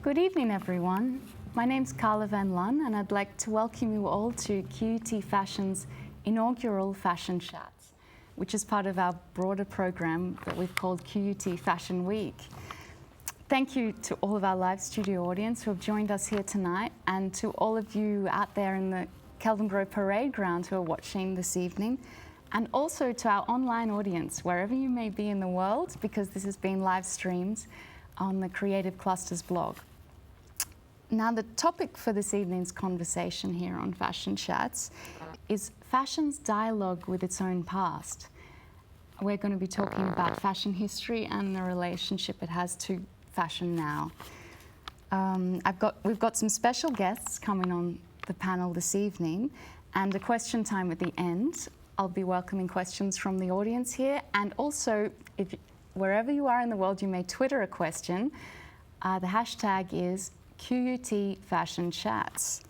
Good evening, everyone. My name's Carla Van Lunn, and I'd like to welcome you all to QUT Fashion's inaugural Fashion Chats, which is part of our broader program that we've called QUT Fashion Week. Thank you to all of our live studio audience who have joined us here tonight, and to all of you out there in the Kelvin Grove Parade Ground who are watching this evening, and also to our online audience, wherever you may be in the world, because this has been live streamed on the Creative Clusters blog. Now, the topic for this evening's conversation here on Fashion Chats is fashion's dialogue with its own past. We're going to be talking about fashion history and the relationship it has to fashion now. We've got some special guests coming on the panel this evening, and a question time at the end. I'll be welcoming questions from the audience here, and also, wherever you are in the world, you may Twitter a question. The hashtag is QUT Fashion Chats.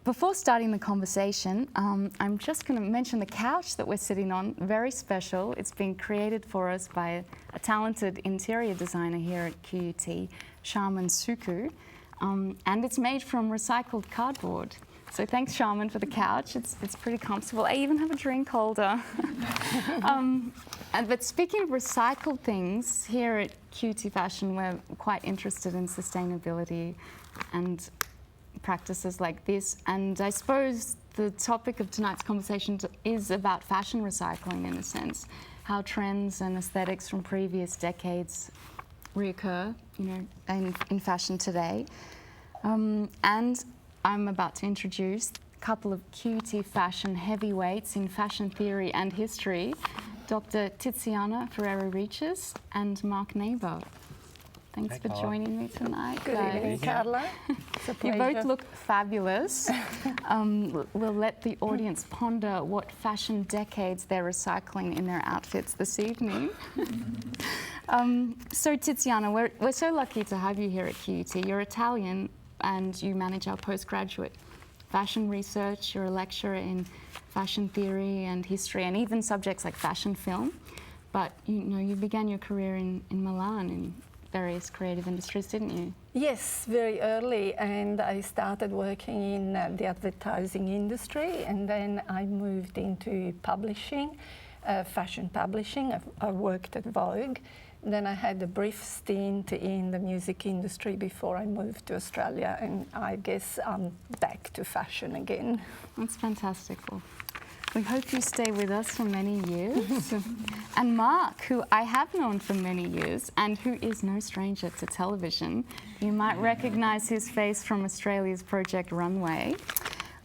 Before starting the conversation, I'm just going to mention the couch that we're sitting on. Very special. It's been created for us by a talented interior designer here at QUT, Shaman Suku, and it's made from recycled cardboard. So thanks, Shaman, for the couch. It's pretty comfortable. I even have a drink holder. But speaking of recycled things, here at QUT Fashion, we're quite interested in sustainability and practices like this. And I suppose the topic of tonight's conversation is about fashion recycling, in a sense, how trends and aesthetics from previous decades reoccur, in fashion today. And I'm about to introduce a couple of QUT Fashion heavyweights in fashion theory and history, Dr. Tiziana Ferrero-Regis and Mark Neighbour. Thanks for joining me tonight. Good evening, Carla. It's a pleasure. You both look fabulous. We'll let the audience ponder what fashion decades they're recycling in their outfits this evening. So Tiziana, we're so lucky to have you here at QUT. You're Italian, and you manage our postgraduate fashion research. You're a lecturer in fashion theory and history, and even subjects like fashion film. But you began your career in Milan in various creative industries, didn't you? Yes, very early, and I started working in the advertising industry, and then I moved into publishing, fashion publishing. I worked at Vogue. Then I had a brief stint in the music industry before I moved to Australia, and I guess I'm back to fashion again. That's fantastic. Well, we hope you stay with us for many years. And Mark, who I have known for many years and who is no stranger to television, you might recognise his face from Australia's Project Runway.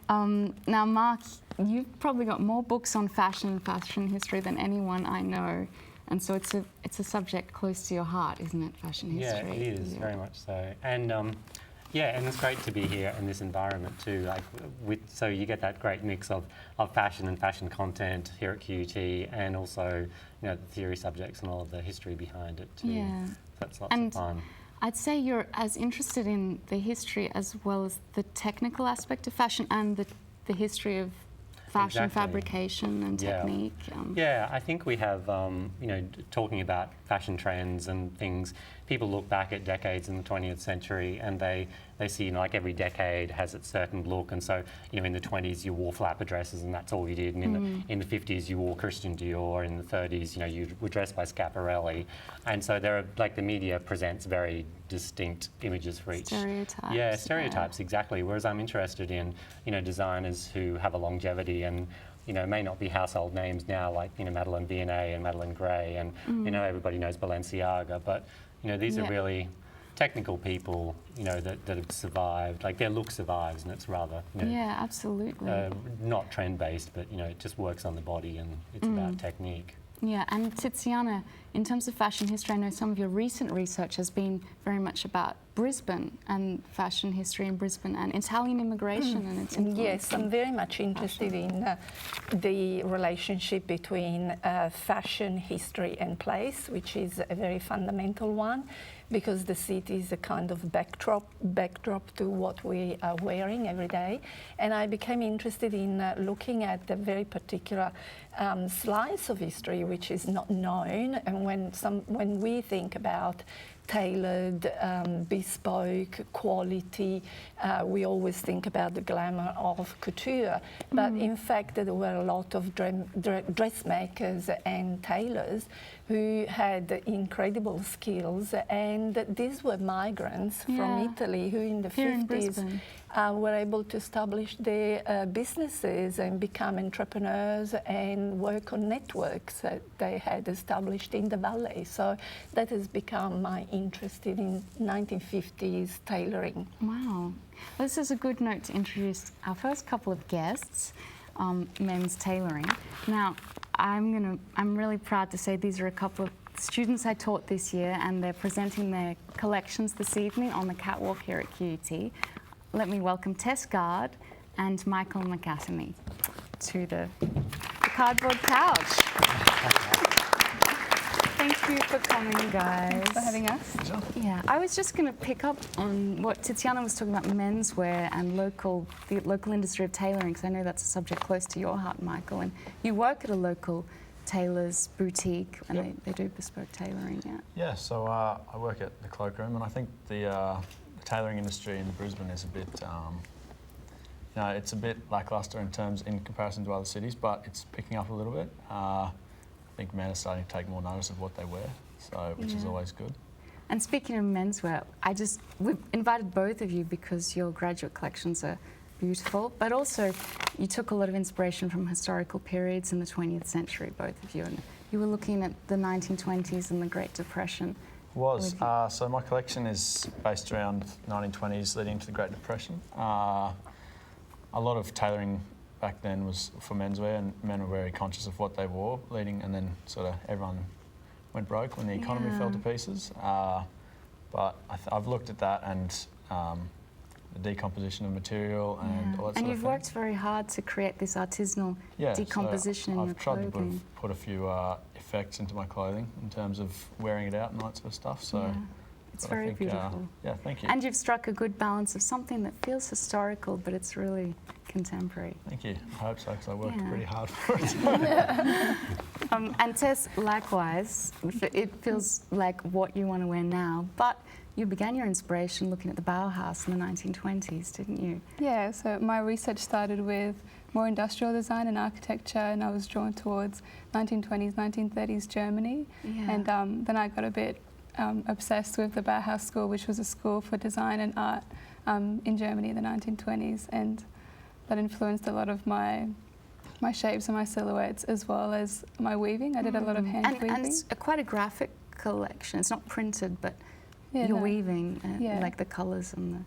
Now, Mark, you've probably got more books on fashion and fashion history than anyone I know. And so it's a subject close to your heart, isn't it, fashion history? Yeah, it is, very much so. And and it's great to be here in this environment too. So you get that great mix of fashion and fashion content here at QUT, and also the theory subjects and all of the history behind it too. Yeah. That's lots of fun. I'd say you're as interested in the history as well as the technical aspect of fashion and the history of fashion fabrication and technique. Yeah, I think we have, talking about fashion trends and things, people look back at decades in the 20th century and they see, like, every decade has its certain look. And so, in the 20s you wore flapper dresses and that's all you did. And in the 50s you wore Christian Dior. In the 30s, you were dressed by Schiaparelli. And so the media presents very distinct images for each. Stereotypes. Yeah, stereotypes, exactly. Whereas I'm interested in, designers who have a longevity and, may not be household names now, like, Madeleine Vianney and Madeleine Gray, and, everybody knows Balenciaga, but, these are really technical people, that have survived. Like, their look survives, and it's rather, yeah, absolutely. Not trend-based, but, it just works on the body, and it's about technique. Yeah, and Tiziana, in terms of fashion history, I know some of your recent research has been very much about Brisbane and fashion history in Brisbane and Italian immigration and its influence. Yes, I'm very much interested in the relationship between fashion history and place, which is a very fundamental one, because the city is a kind of backdrop to what we are wearing every day. And I became interested in looking at a very particular slice of history which is not known. And when we think about tailored, bespoke, quality. We always think about the glamour of couture, but in fact there were a lot of dressmakers and tailors who had incredible skills, and these were migrants from Italy who in the Here in 50s Brisbane. were able to establish their businesses and become entrepreneurs and work on networks that they had established in the valley. So that has become my interest in 1950s tailoring. Wow. Well, this is a good note to introduce our first couple of guests, men's tailoring. Now, I'm really proud to say these are a couple of students I taught this year, and they're presenting their collections this evening on the catwalk here at QUT. Let me welcome Tess Gard and Michael McAtomney to the cardboard couch. Thank you for coming, guys. Thanks for having us. Yeah, I was just going to pick up on what Tiziana was talking about, menswear and the local industry of tailoring, because I know that's a subject close to your heart, Michael. And you work at a local tailor's boutique, and they do bespoke tailoring. Yeah. So I work at the cloakroom, and I think the tailoring industry in Brisbane is a bit, it's a bit lackluster in comparison to other cities, but it's picking up a little bit. I think men are starting to take more notice of what they wear, which is always good. And speaking of menswear, we've invited both of you because your graduate collections are beautiful, but also you took a lot of inspiration from historical periods in the 20th century, both of you, and you were looking at the 1920s and the Great Depression. So my collection is based around 1920s leading into the Great Depression. A lot of tailoring back then was for menswear, and men were very conscious of what they wore and then sort of everyone went broke when the economy fell to pieces. But I've looked at that and the decomposition of material and all that sort of thing. And you've worked very hard to create this artisanal decomposition in your clothing. I've tried to put a few effects into my clothing in terms of wearing it out and that sort of stuff. So it's very beautiful. Thank you. And you've struck a good balance of something that feels historical, but it's really contemporary. Thank you. I hope so, because I worked pretty hard for it. And Tess, likewise, it feels like what you want to wear now, but you began your inspiration looking at the Bauhaus in the 1920s, didn't you? Yeah, so my research started with more industrial design and architecture, and I was drawn towards 1920s, 1930s Germany. Yeah. And then I got a bit obsessed with the Bauhaus School, which was a school for design and art in Germany in the 1920s, and that influenced a lot of my shapes and my silhouettes, as well as my weaving. I did a lot of hand weaving. And it's quite a graphic collection. It's not printed, but you're weaving, like the colours and the...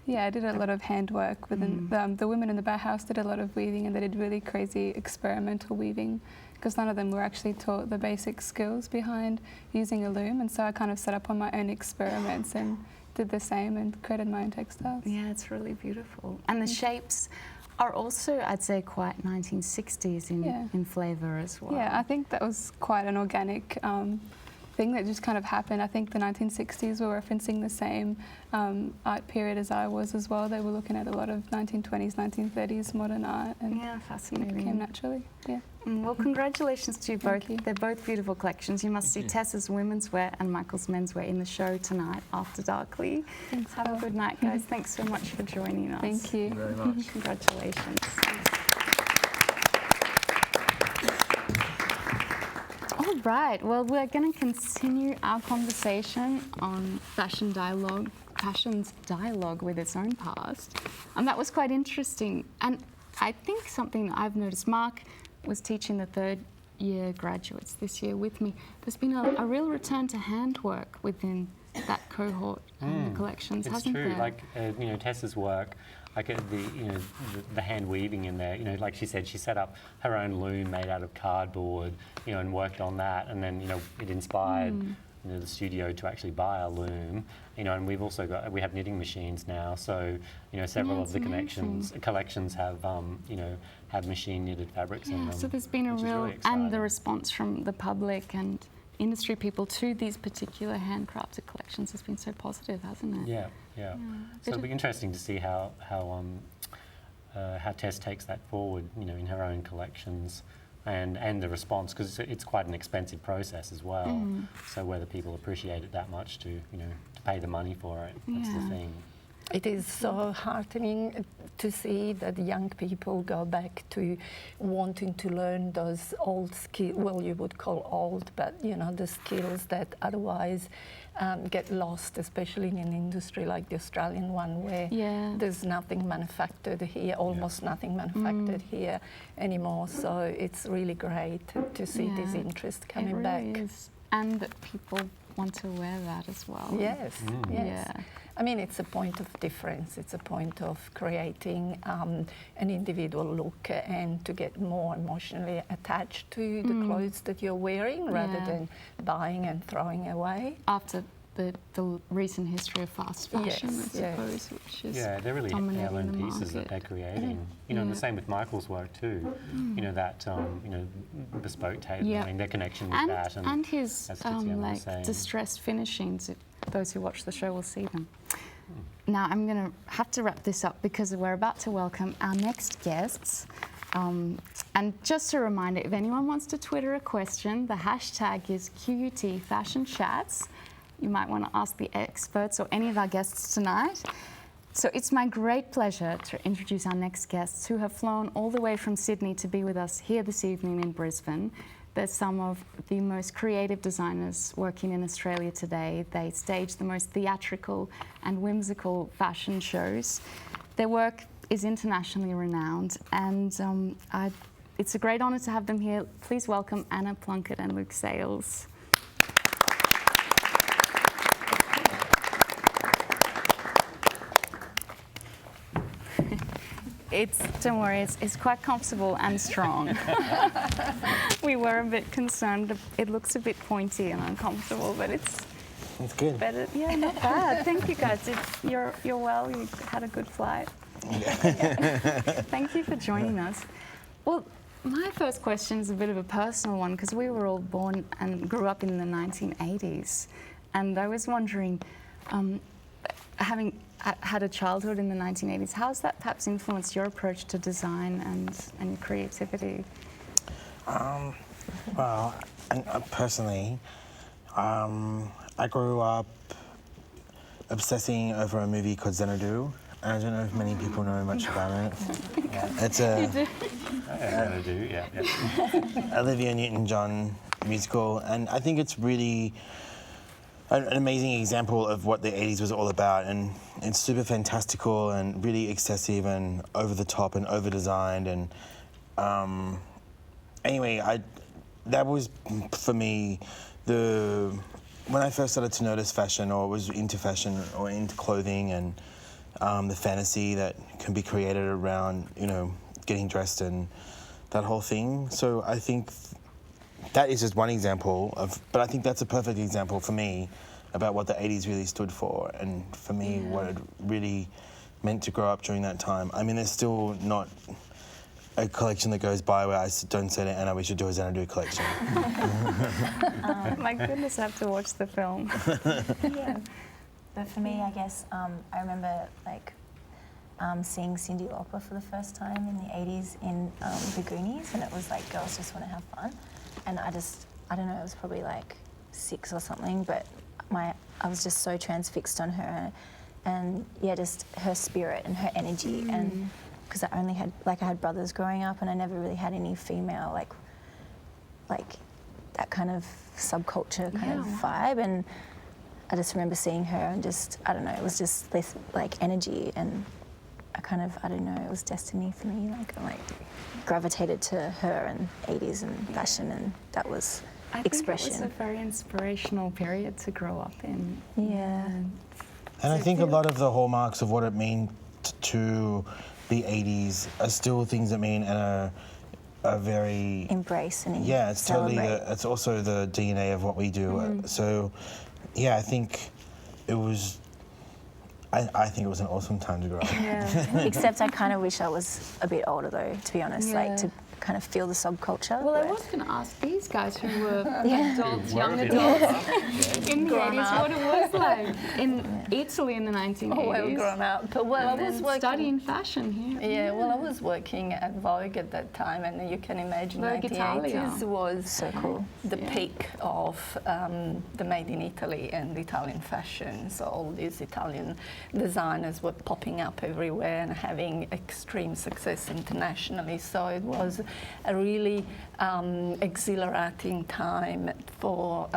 Yeah, I did a lot of handwork within the women in the Bauhaus did a lot of weaving, and they did really crazy experimental weaving, because none of them were actually taught the basic skills behind using a loom, and so I kind of set up on my own experiments and did the same and created my own textiles. Yeah, it's really beautiful. And the shapes are also, I'd say, quite 1960s in flavour as well. Yeah, I think that was quite an organic thing that just kind of happened. I think the 1960s were referencing the same art period as I was as well. They were looking at a lot of 1920s, 1930s modern art, and fascinating. It came naturally. Yeah. Well, congratulations to you both. You. They're both beautiful collections. You must see Tessa's women's wear and Michael's menswear in the show tonight after Darkly. Thanks. Have a good night, guys. Thanks so much for joining us. Thank you. Thank you very much. Congratulations. All right, well, we're going to continue our conversation on fashion's dialogue with its own past. And that was quite interesting. And I think something that I've noticed, Mark was teaching the third year graduates this year with me. There's been a real return to handwork within that cohort and the collections, hasn't there? It's true, like, Tessa's work, like the hand weaving in there, like she said, she set up her own loom made out of cardboard, and worked on that, and then, it inspired the studio to actually buy a loom, and we have knitting machines now, so, several of the collections have, have machine knitted fabrics in them. So there's been a real, really and the response from the public and industry people to these particular handcrafted collections has been so positive, hasn't it? Yeah. So it'll be interesting to see how Tess takes that forward, in her own collections. and the response, because it's quite an expensive process as well. So whether people appreciate it that much to pay the money for it, that's the thing. It is so heartening to see that young people go back to wanting to learn those old skills, well, you would call old, but the skills that otherwise get lost, especially in an industry like the Australian one, where there's nothing manufactured here, almost nothing manufactured here anymore. So it's really great to see this interest coming back. Is. And that people want to wear that as well. Yes, yes. Yeah. I mean, it's a point of difference. It's a point of creating an individual look and to get more emotionally attached to the clothes that you're wearing rather than buying and throwing away. After the recent history of fast fashion, I suppose, which is they're really heirloom pieces that they're creating. And the same with Michael's work too. That bespoke tailoring. I mean, their connection with that, and his as Tiziana was saying. distressed finishings. Those who watch the show will see them. Now I'm going to have to wrap this up because we're about to welcome our next guests. And just a reminder, if anyone wants to Twitter a question, the hashtag is QUT Fashion Chats. You might want to ask the experts or any of our guests tonight. So it's my great pleasure to introduce our next guests who have flown all the way from Sydney to be with us here this evening in Brisbane. They're some of the most creative designers working in Australia today. They stage the most theatrical and whimsical fashion shows. Their work is internationally renowned, and it's a great honour to have them here. Please welcome Anna Plunkett and Luke Sales. Don't worry, it's quite comfortable and strong. We were a bit concerned. It looks a bit pointy and uncomfortable, but it's good. Better. Yeah, not bad. Thank you guys. You're well. You had a good flight. Thank you for joining us. Well, my first question is a bit of a personal one because we were all born and grew up in the 1980s, and I was wondering, having had a childhood in the 1980s, how has that perhaps influenced your approach to design and creativity? Well, personally, I grew up obsessing over a movie called Xanadu. I don't know if many people know much about it. It's a Xanadu, yeah. Olivia Newton-John musical, and I think it's really an amazing example of what the 80s was all about, and it's super fantastical and really excessive and over the top and over designed, and anyway, that was for me when I first started to notice fashion or was into fashion or into clothing and the fantasy that can be created around getting dressed and that whole thing. So I think that is just one example but I think that's a perfect example for me about what the 80s really stood for, and for me what it really meant to grow up during that time. I mean, there's still not a collection that goes by where I don't say to Anna, we should do a Xanadu collection. My goodness, I have to watch the film. Yeah. But for me, I guess, I remember seeing Cyndi Lauper for the first time in the 80s in The Goonies, and it was like girls just want to have fun. And I don't know, it was probably like 6 or something, but I was just so transfixed on her, and just her spirit and her energy, and because I had brothers growing up, and I never really had any female like that kind of subculture kind of vibe, and I just remember seeing her and just, I don't know, it was just this energy, and I don't know, it was destiny for me. I gravitated to her and 80s and fashion, and that was expression. I think it was a very inspirational period to grow up in. Yeah. And I think a lot of the hallmarks of what it means to the 80s are still things that mean and are very... Embrace and it's celebrate. totally, it's also the DNA of what we do. So, I think it was... I think it was an awesome time to grow up. Yeah. Except I kind of wish I was a bit older though, to be honest, kind of feel the subculture. Well, I but- was going to ask these guys who were Yeah. adults, Were young a bit adults, older. in the Grown 80s, up. what it was like in Italy in the 1980s. Oh, well grown up. But well, I was And working. studying fashion here. Yeah, well, I was working at Vogue at that time, and you can imagine Vogue 1980s Italia. was So cool. the Yeah. peak of the made in Italy and Italian fashion. So all these Italian designers were popping up everywhere and having extreme success internationally. So it was a really exhilarating time for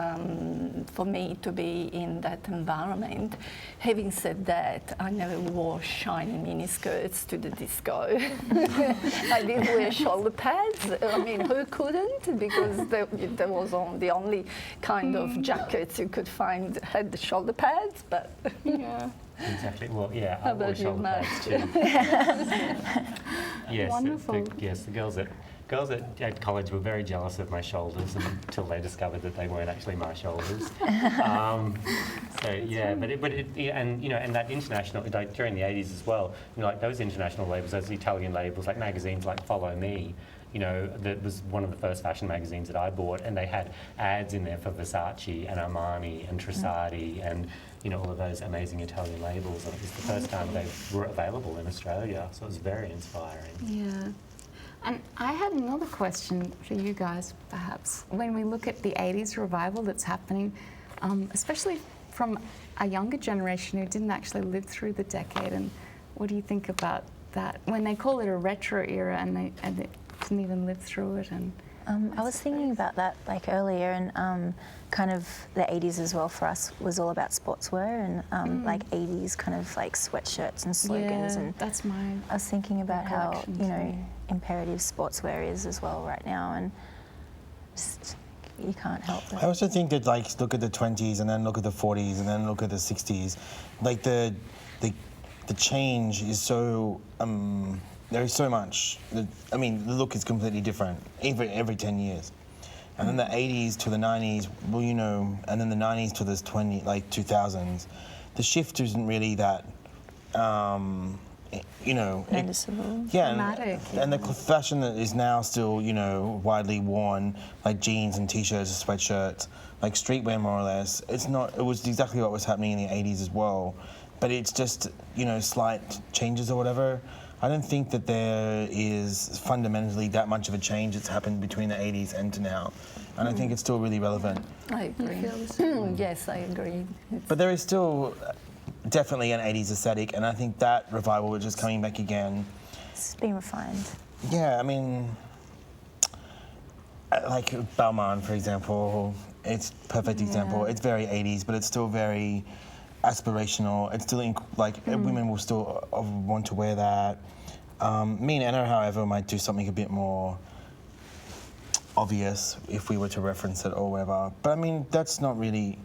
me to be in that environment. Having said that, I never wore shiny miniskirts to the disco. I did wear shoulder pads. I mean, who couldn't? Because there was the only kind of jackets you could find had the shoulder pads. But Yeah. Exactly. Well, yeah, How I wore about you, shoulder Matt? pads too. Yes, Wonderful. yes, the girls at college were very jealous of my shoulders until they discovered that they weren't actually my shoulders. So yeah, and you know, and that international, like during the 80s as well, you know, like those international labels, those Italian labels, like magazines like Follow Me. You know, that was one of the first fashion magazines that I bought, and they had ads in there for Versace and Armani and Trussardi and, you know, all of those amazing Italian labels. And it was the first time they were available in Australia, so it was very inspiring. Yeah. And I had another question for you guys, perhaps. When we look at the 80s revival that's happening, especially from a younger generation who didn't actually live through the decade, and what do you think about that? When they call it a retro era and they didn't even live through it. And I was thinking about that like earlier, and kind of the 80s as well for us was all about sportswear and like 80s kind of like sweatshirts and slogans. yeah, And that's my I was thinking about how, recollection you know, too. imperative sportswear is as well right now, and just, you can't help I it. also think that, like, look at the 20s and then look at the 40s and then look at the 60s. Like the change is so there is so much. I mean, the look is completely different every 10 years. And then the 80s to the 90s, well, you know, and then the 90s to this 2000s, the shift isn't really that, you know. Noticeable. Yeah, Dramatic, and the fashion that is now still, you know, widely worn, like jeans and t-shirts and sweatshirts, like streetwear more or less. It's not. It was exactly what was happening in the 80s as well, but it's just, you know, slight changes or whatever. I don't think that there is fundamentally that much of a change that's happened between the 80s and to now, and I think it's still really relevant. I agree. feel the same? Yes, I agree. But there is still definitely an 80s aesthetic, and I think that revival is just coming back again. It's been refined. Yeah, I mean, like Balmain, for example, it's a perfect example. Yeah. It's very 80s, but it's still very aspirational. It's still, women will still want to wear that. Me and Anna, however, might do something a bit more obvious if we were to reference it or whatever. But I mean, that's not really,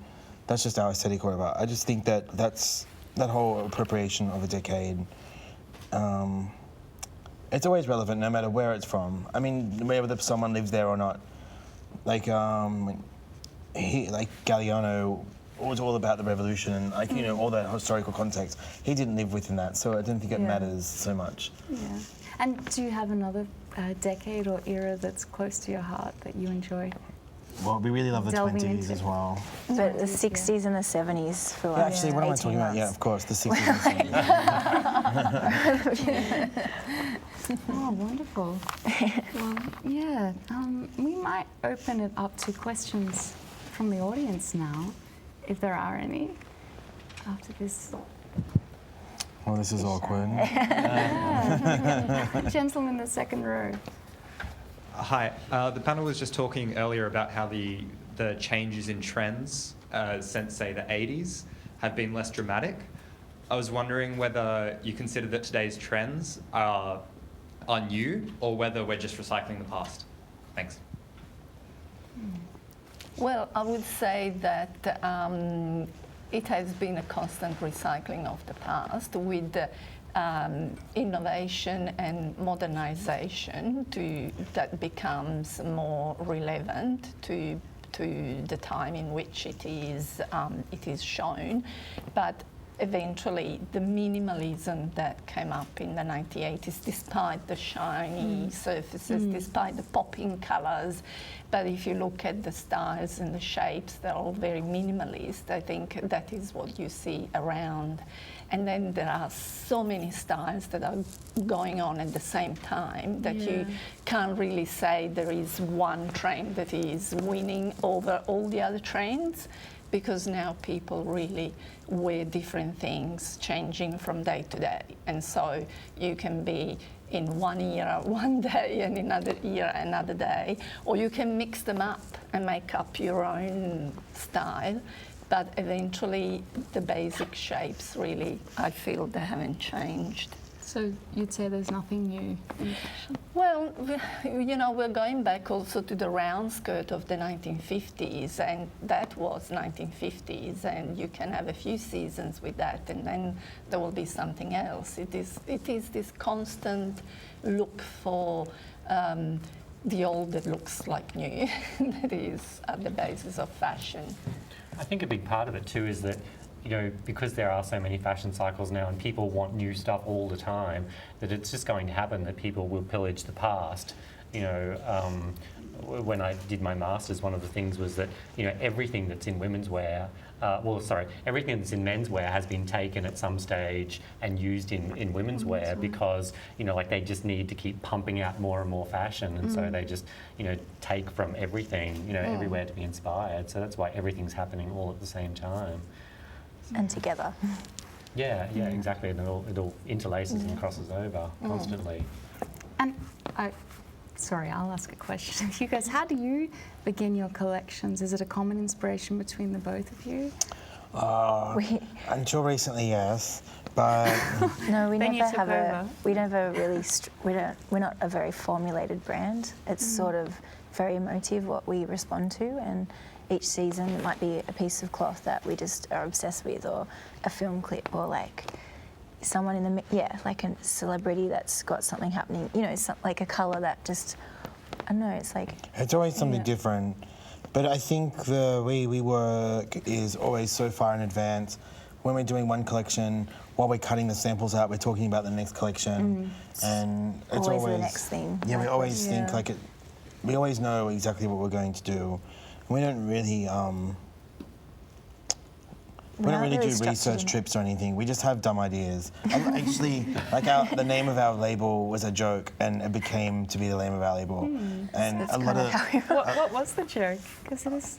that's just our aesthetic or whatever. I just think that that whole appropriation of a decade, it's always relevant no matter where it's from. I mean, whether someone lives there or not. Like, Galliano was all about the revolution and, like, you know, all that historical context. He didn't live within that, so I don't think it Yeah. matters so much. Yeah. And do you have another decade or era that's close to your heart that you enjoy? Well, we really love the Delving 20s into- as well. But the 60s and the 70s for Yeah, like actually, what am I 18 talking about? Yeah, months. of course, the 60s and 70s. Oh, wonderful. Well, yeah, we might open it up to questions from the audience now, if there are any, after this. Well, this is awkward. Yeah. Gentleman in the second row. Hi. The panel was just talking earlier about how the changes in trends since, say, the 80s have been less dramatic. I was wondering whether you consider that today's trends are new or whether we're just recycling the past. Thanks. Well, I would say that it has been a constant recycling of the past with innovation and modernization that becomes more relevant to the time in which it is shown. But eventually the minimalism that came up in the 1980s, despite the shiny surfaces, despite the popping colours. But if you look at the styles and the shapes, they're all very minimalist. I think that is what you see around. And then there are so many styles that are going on at the same time that you can't really say there is one trend that is winning over all the other trends, because now people really wear different things, changing from day to day. And so you can be in one era one day and another era another day, or you can mix them up and make up your own style. But eventually the basic shapes really, I feel they haven't changed. So you'd say there's nothing new in fashion? Well, you know, we're going back also to the round skirt of the 1950s, and that was 1950s, and you can have a few seasons with that, and then there will be something else. It is this constant look for the old that looks like new that is at the basis of fashion. I think a big part of it too is that, you know, because there are so many fashion cycles now and people want new stuff all the time, that it's just going to happen that people will pillage the past. You know, when I did my master's, one of the things was that, you know, everything that's in women's wear, everything that's in men's wear has been taken at some stage and used in women's wear because, you know, like they just need to keep pumping out more and more fashion, and so they just, you know, take from everything, you know, everywhere to be inspired. So that's why everything's happening all at the same time. And together. Yeah, exactly. And it all interlaces and crosses over constantly. And sorry, I'll ask a question of you guys. How do you begin your collections? Is it a common inspiration between the both of you? Until recently, yes, but No, we Then you never took have over. we never really, we're not a very formulated brand. It's sort of very emotive what we respond to, and each season it might be a piece of cloth that we just are obsessed with, or a film clip, or like someone in the, like a celebrity that's got something happening, you know, it's like a colour that just, I don't know, it's like... it's always something different. But I think the way we work is always so far in advance. When we're doing one collection, while we're cutting the samples out, we're talking about the next collection. And it's always the next thing. Yeah, we always think like it, we always know exactly what we're going to do. We don't really, we don't really do research trips or anything. We just have dumb ideas. Actually, like the name of our label was a joke, and it became to be the name of our label. And a lot of What was the joke? Because it is.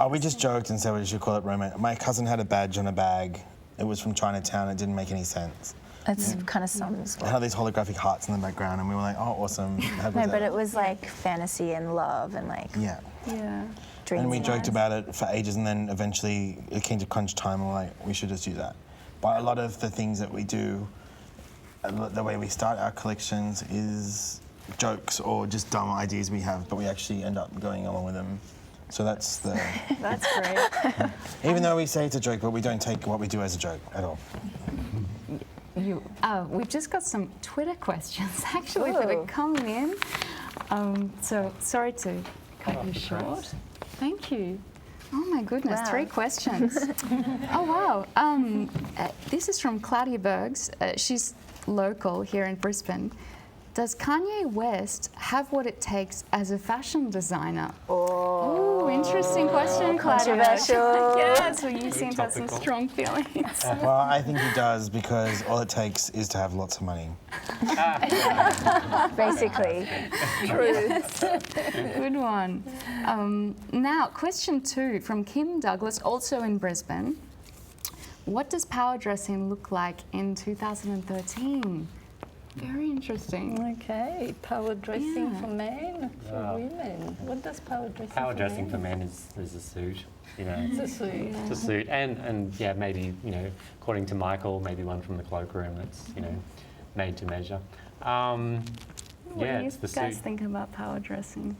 we just joked and said we should call it romance. My cousin had a badge on a bag. It was from Chinatown. It didn't make any sense. It's kind of sums. It had these holographic hearts in the background, and we were like, oh, awesome. No, but it was like fantasy and love and like Yeah. dreams. And we joked about it for ages, and then eventually it came to crunch time, and we're like, we should just do that. But a lot of the things that we do, the way we start our collections is jokes or just dumb ideas we have, but we actually end up going along with them. So that's the... That's great. Even though we say it's a joke, but we don't take what we do as a joke at all. We've just got some Twitter questions actually that are coming in. So sorry to cut you short. Thank you. Oh my goodness, Wow. 3 questions. Oh wow. This is from Claudia Bergs. She's local here in Brisbane. Does Kanye West have what it takes as a fashion designer? Oh, interesting question, Claudia. Controversial. Yes, well, you seem to have some topical. strong feelings. Well, I think he does, because all it takes is to have lots of money. Basically. Good one. Now, question 2 from Kim Douglas, also in Brisbane. What does power dressing look like in 2013? Very interesting. Okay, power dressing Yeah. for men, for Wow. women. What does power dressing Power for dressing men? for men is a suit, you know. It's a suit. It's a suit, and yeah, maybe, you know, according to Michael, maybe one from the cloakroom that's, you know, made to measure. What Yeah, do you it's the guys suit. think about power dressing?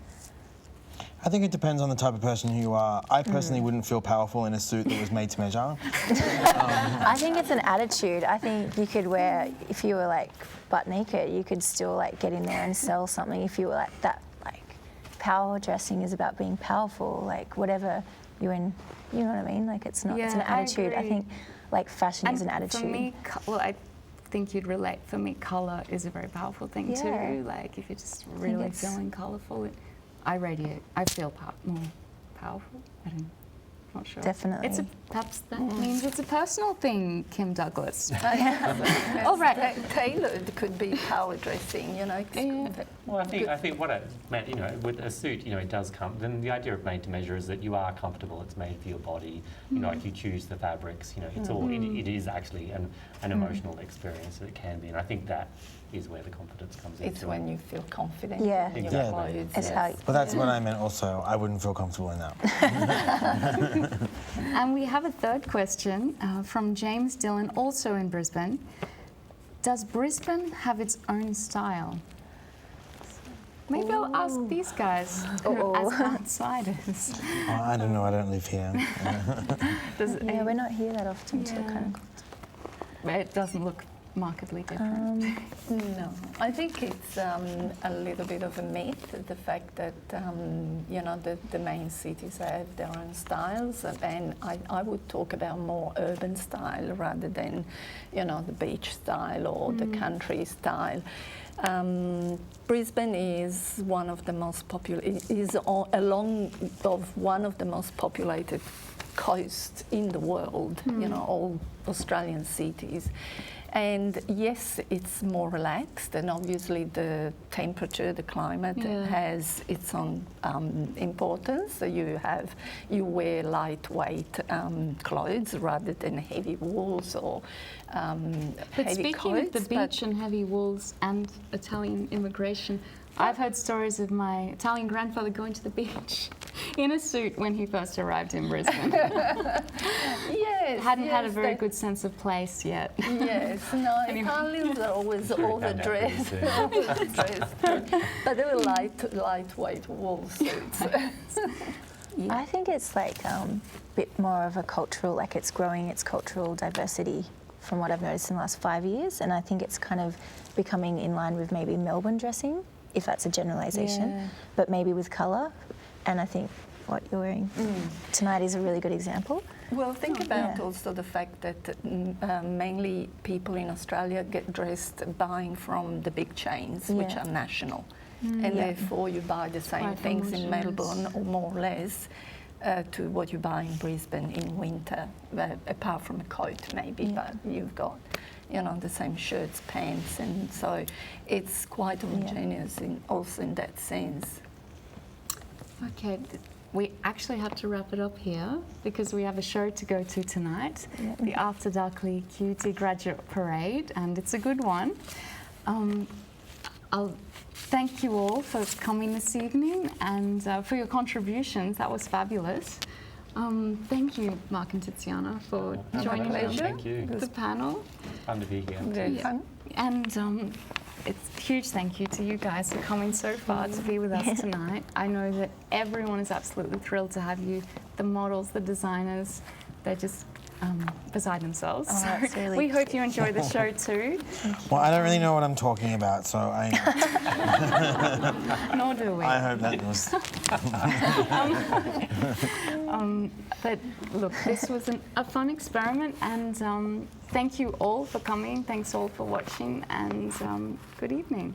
I think it depends on the type of person who you are. I personally wouldn't feel powerful in a suit that was made to measure. I think it's an attitude. I think you could wear, if you were like butt naked, you could still like get in there and sell something if you were like that. Like power dressing is about being powerful, like whatever you're in, you know what I mean? Like it's not, it's an Yeah, I attitude. I agree. think like fashion is an And attitude. for me, well, I think you'd relate. For me, colour is a very powerful thing Yeah. too. Like if you're just really it's- feeling colourful, I radiate. I feel more powerful. I don't know. Not sure. Definitely. It's perhaps that means it's a personal thing, Kim Douglas. Yes, All right. Tailored could be power dressing, you know. Yeah. Well, I think what it meant, you know, with a suit, you know, it does come. Then the idea of made to measure is that you are comfortable. It's made for your body. You know, like you choose the fabrics. You know, it's all. It is actually an emotional experience. It can be, and I think that is where the confidence comes in. It's when you feel confident Yeah. in your Yeah. clothes. It's how But that's what I meant also. I wouldn't feel comfortable in that. And we have a third question from James Dillon, also in Brisbane. Does Brisbane have its own style? Maybe I'll ask these guys as outsiders. Oh, I don't know. I don't live here. Yeah, we're not here that often, so Yeah. kind of. It doesn't look markedly different. No, I think it's a little bit of a myth, the fact that, you know, the main cities have their own styles, and I would talk about more urban style rather than, you know, the beach style or the country style. Brisbane is one of the most along of one of the most populated coasts in the world, you know, all Australian cities. And yes, it's more relaxed, and obviously the temperature, the climate has its own importance. So you wear lightweight clothes rather than heavy wools or But heavy speaking coats. of the beach and heavy wools and Italian immigration, I've heard stories of my Italian grandfather going to the beach in a suit when he first arrived in Brisbane. Yes, Hadn't had a yes, very they- good sense of place yet. Yes, no, Italians are always overdressed, but they were lightweight wool suits. I think it's like a bit more of a cultural, like it's growing its cultural diversity from what I've noticed in the last 5 years, and I think it's kind of becoming in line with maybe Melbourne dressing, if that's a generalisation, Yeah. but maybe with colour. And I think what you're wearing tonight is a really good example. Well, think about Yeah. also the fact that mainly people in Australia get dressed buying from the big chains, which Yeah. are national. And Yeah. therefore you buy the same Quite things in homogeneous. Melbourne, or more or less, to what you buy in Brisbane in winter, apart from a coat maybe, Yeah. but you've got, you know, the same shirts, pants, and so it's quite homogeneous also in that sense. Okay, we actually have to wrap it up here because we have a show to go to tonight, the After Darkly QUT Graduate Parade, and it's a good one. I'll thank you all for coming this evening and for your contributions. That was fabulous. Thank you, Mark and Tiziana, for joining me on pleasure. Thank you. the panel. Fun to be here. Very fun. And it's a huge thank you to you guys for coming so far to be with us tonight. I know that everyone is absolutely thrilled to have you. The models, the designers, they're just beside themselves. Oh, that's So really we hope you enjoy the show too. Well, I don't really know what I'm talking about, so Nor do we. I hope that was. But look, this was a fun experiment, and thank you all for coming. Thanks all for watching, and good evening.